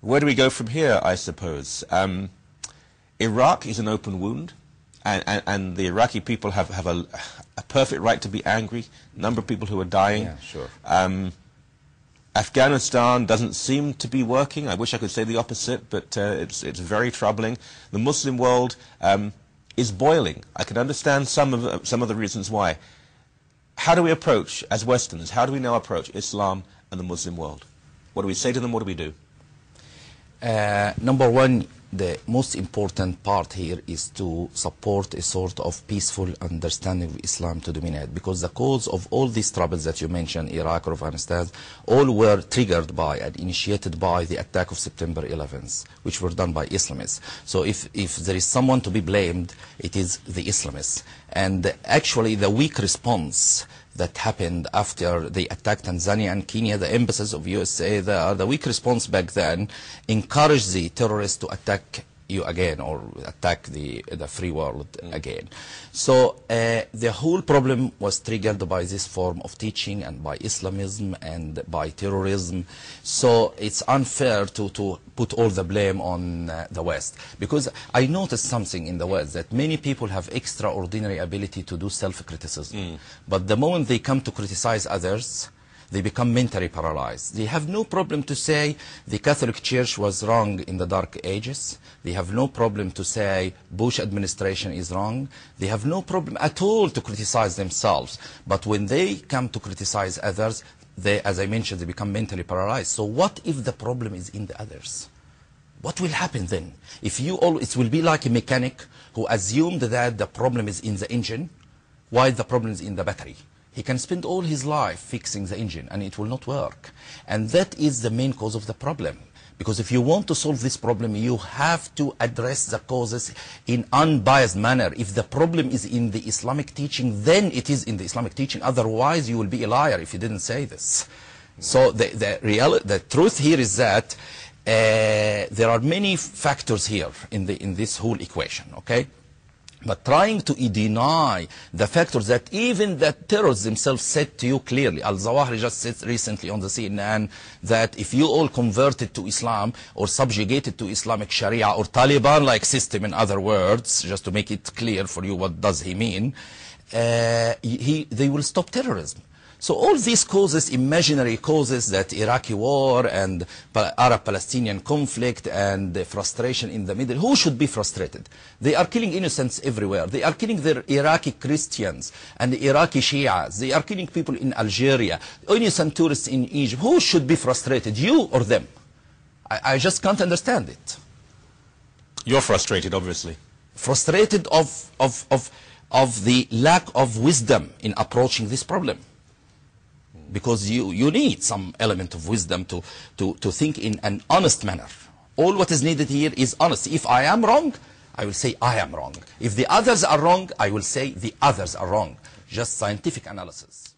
Where do we go from here, I suppose? Iraq is an open wound, and the Iraqi people have a perfect right to be angry. Number of people who are dying. Yeah, sure. Afghanistan doesn't seem to be working. I wish I could say the opposite, but it's very troubling. The Muslim world is boiling. I can understand some of the reasons why. How do we approach, as Westerners, how do we now approach Islam and the Muslim world? What do we say to them? What do we do? Number one, the most important part here is to support a sort of peaceful understanding of Islam to dominate, because the cause of all these troubles that you mentioned, Iraq or Afghanistan, all were triggered by and initiated by the attack of September 11th, which were done by Islamists. So if there is someone to be blamed, it is the Islamists. And actually the weak response that happened after they attacked Tanzania and Kenya, the embassies of USA, the weak response back then encouraged the terrorists to attack you again, or attack the free world again. So the whole problem was triggered by this form of teaching and by Islamism and by terrorism. So it's unfair to put all the blame on the West, because I noticed something in the West, that many people have extraordinary ability to do self-criticism, but the moment they come to criticize others, they become mentally paralyzed. They have no problem to say the Catholic Church was wrong in the Dark Ages. They have no problem to say Bush administration is wrong. They have no problem at all to criticize themselves. But when they come to criticize others, they, as I mentioned, they become mentally paralyzed. So what if the problem is in the others? What will happen then? If you all, it will be like a mechanic who assumed that the problem is in the engine, while the problem is in the battery. He can spend all his life fixing the engine and it will not work. And that is the main cause of the problem. Because if you want to solve this problem, you have to address the causes in unbiased manner. If the problem is in the Islamic teaching, then it is in the Islamic teaching. Otherwise, you will be a liar if you didn't say this. So the truth here is that there are many factors here in this whole equation, okay? But trying to deny the factors that even the terrorists themselves said to you clearly. Al-Zawahiri just said recently on the CNN that if you all converted to Islam or subjugated to Islamic Sharia or Taliban-like system, in other words, just to make it clear for you what does he mean, they will stop terrorism. So all these causes, imaginary causes, that Iraqi war and Arab-Palestinian conflict and the frustration in the middle, who should be frustrated? They are killing innocents everywhere. They are killing their Iraqi Christians and the Iraqi Shias. They are killing people in Algeria, innocent tourists in Egypt. Who should be frustrated, you or them? I just can't understand it. You're frustrated, obviously. Frustrated of the lack of wisdom in approaching this problem. Because you need some element of wisdom to think in an honest manner. All what is needed here is honesty. If I am wrong, I will say I am wrong. If the others are wrong, I will say the others are wrong. Just scientific analysis.